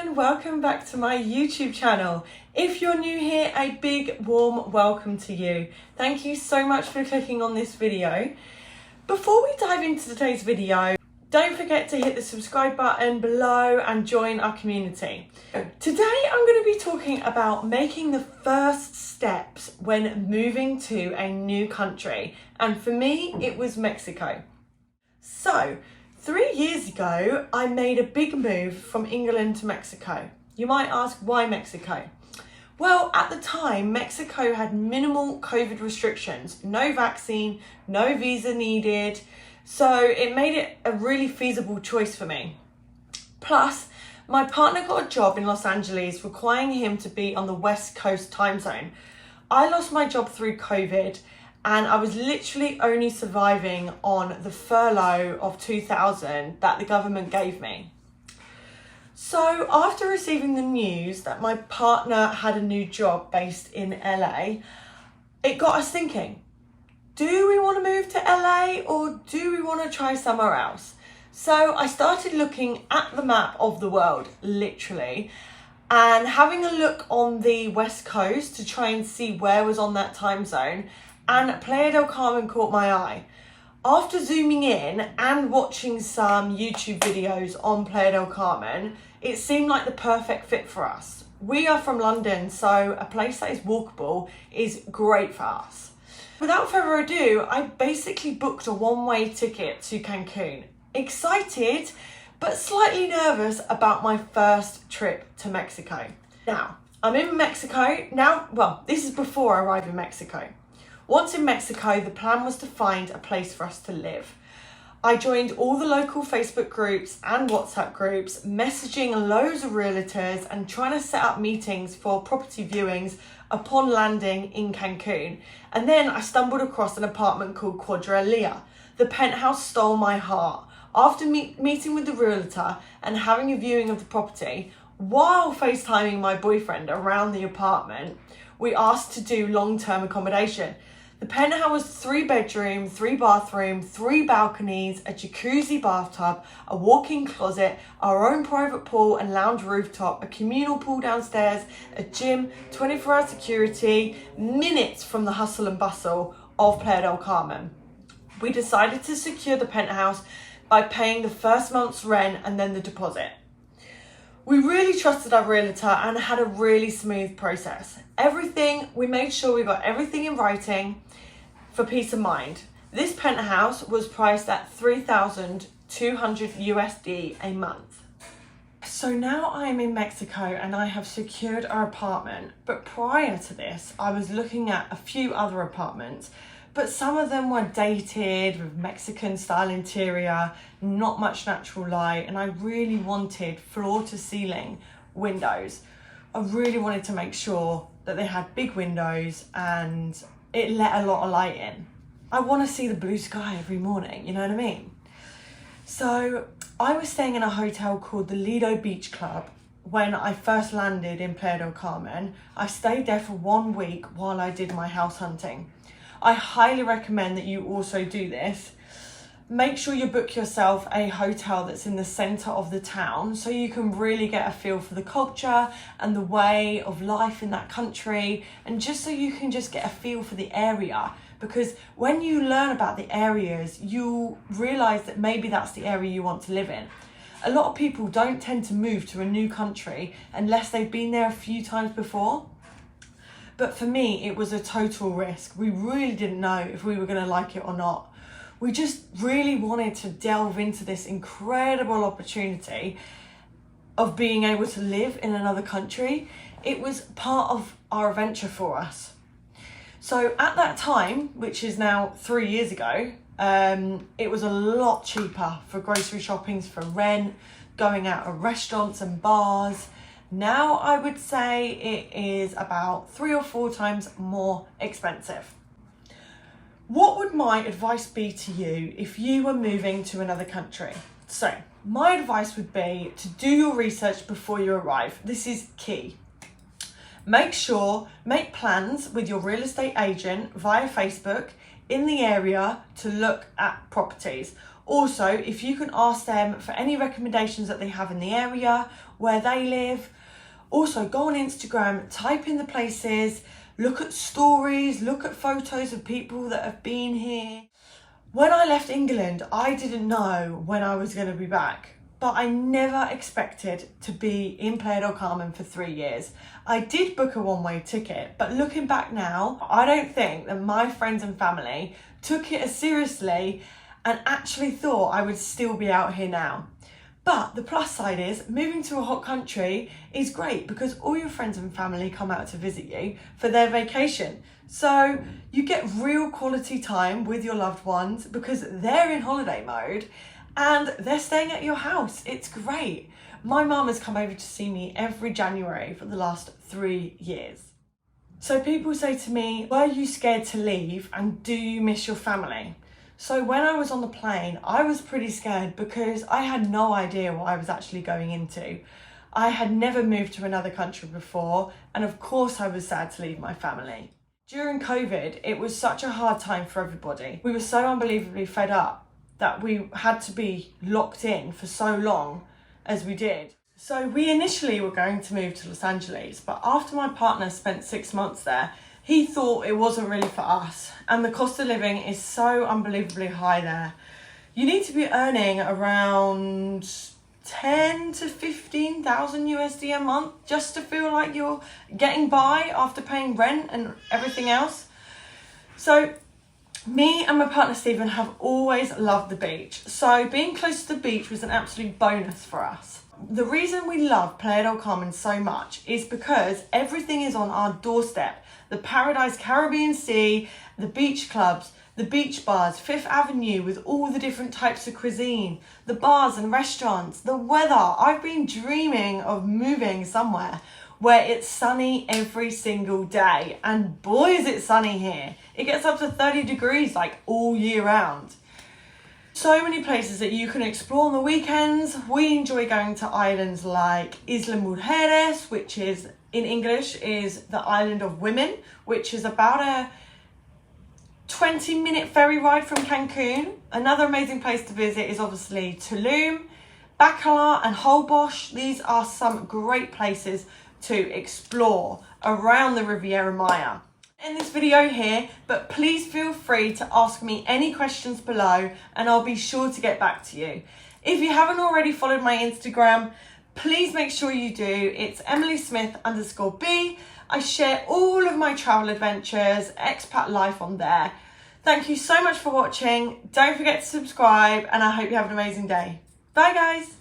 and welcome back to my YouTube channel. If you're new here, a big warm welcome to you. Thank you so much for clicking on this video. Before we dive into today's video, don't forget to hit the subscribe button below and join our community. Today I'm going to be talking about making the first steps when moving to a new country, and for me it was Mexico. So 3 years ago, I made a big move from England to Mexico. You might ask, why Mexico? Well, at the time, Mexico had minimal COVID restrictions, no vaccine, no visa needed. So it made it a really feasible choice for me. Plus, my partner got a job in Los Angeles, requiring him to be on the West Coast time zone. I lost my job through COVID, and I was literally only surviving on the furlough of 2,000 that the government gave me. So after receiving the news that my partner had a new job based in LA, it got us thinking, do we want to move to LA or do we want to try somewhere else? So I started looking at the map of the world, literally, and having a look on the West Coast to try and see where was on that time zone. And Playa del Carmen caught my eye. After zooming in and watching some YouTube videos on Playa del Carmen, it seemed like the perfect fit for us. We are from London, so a place that is walkable is great for us. Without further ado, I basically booked a one-way ticket to Cancun. Excited, but slightly nervous about my first trip to Mexico. Now, I'm in Mexico now. Well, this is before I arrive in Mexico. Once in Mexico, the plan was to find a place for us to live. I joined all the local Facebook groups and WhatsApp groups, messaging loads of realtors and trying to set up meetings for property viewings upon landing in Cancun. And then I stumbled across an apartment called Quadrilla. The penthouse stole my heart. After meeting with the realtor and having a viewing of the property, while FaceTiming my boyfriend around the apartment, we asked to do long-term accommodation. The penthouse was 3 bedroom, 3 bathroom, 3 balconies, a jacuzzi bathtub, a walk-in closet, our own private pool and lounge rooftop, a communal pool downstairs, a gym, 24-hour security, minutes from the hustle and bustle of Playa del Carmen. We decided to secure the penthouse by paying the first month's rent and then the deposit. We really trusted our realtor and had a really smooth process. We made sure we got everything in writing for peace of mind. This penthouse was priced at $3,200 USD a month. So now I'm in Mexico and I have secured our apartment, but prior to this, I was looking at a few other apartments, but some of them were dated with Mexican style interior, not much natural light, and I really wanted floor to ceiling windows. I really wanted to make sure that they had big windows and it let a lot of light in. I want to see the blue sky every morning, you know what I mean? So I was staying in a hotel called the Lido Beach Club when I first landed in Playa del Carmen. I stayed there for 1 week while I did my house hunting. I highly recommend that you also do this. Make sure you book yourself a hotel that's in the center of the town so you can really get a feel for the culture and the way of life in that country, and just so you can just get a feel for the area, because when you learn about the areas, you realize that maybe that's the area you want to live in. A lot of people don't tend to move to a new country unless they've been there a few times before. But for me, it was a total risk. We really didn't know if we were going to like it or not. We just really wanted to delve into this incredible opportunity of being able to live in another country. It was part of our adventure for us. So at that time, which is now 3 years ago, it was a lot cheaper for grocery shoppings, for rent, going out of restaurants and bars. Now I would say it is about 3 or 4 times more expensive. What would my advice be to you if you were moving to another country? So my advice would be to do your research before you arrive. This is key. Make plans with your real estate agent via Facebook in the area to look at properties. Also, if you can ask them for any recommendations that they have in the area where they live. Also, go on Instagram, type in the places, look at stories, look at photos of people that have been here. When I left England, I didn't know when I was going to be back, but I never expected to be in Playa del Carmen for 3 years. I did book a one-way ticket, but looking back now, I don't think that my friends and family took it as seriously and actually thought I would still be out here now. But the plus side is moving to a hot country is great because all your friends and family come out to visit you for their vacation. So you get real quality time with your loved ones because they're in holiday mode and they're staying at your house. It's great. My mum has come over to see me every January for the last 3 years. So people say to me, were you scared to leave and do you miss your family? So when I was on the plane, I was pretty scared because I had no idea what I was actually going into. I had never moved to another country before, and of course I was sad to leave my family. During COVID, it was such a hard time for everybody. We were so unbelievably fed up that we had to be locked in for so long as we did. So we initially were going to move to Los Angeles, but after my partner spent 6 months there, he thought it wasn't really for us, and the cost of living is so unbelievably high there. You need to be earning around 10 to 15,000 USD a month just to feel like you're getting by after paying rent and everything else. So me and my partner Stephen have always loved the beach, so being close to the beach was an absolute bonus for us. The reason we love Playa del Carmen so much is because everything is on our doorstep. The Paradise Caribbean Sea, the beach clubs, the beach bars, Fifth Avenue with all the different types of cuisine, the bars and restaurants, the weather. I've been dreaming of moving somewhere where it's sunny every single day, and boy is it sunny here. It gets up to 30 degrees like all year round. So many places that you can explore on the weekends. We enjoy going to islands like Isla Mujeres, which is in English is the Island of Women, which is about a 20-minute ferry ride from Cancun. Another amazing place to visit is obviously Tulum, Bacalar and Holbox. These are some great places to explore around the Riviera Maya. In this video here, but please feel free to ask me any questions below and I'll be sure to get back to you. If you haven't already followed my Instagram, please make sure you do. It's EmilySmith_B. I share all of my travel adventures, expat life on there. Thank you so much for watching. Don't forget to subscribe and I hope you have an amazing day. Bye guys.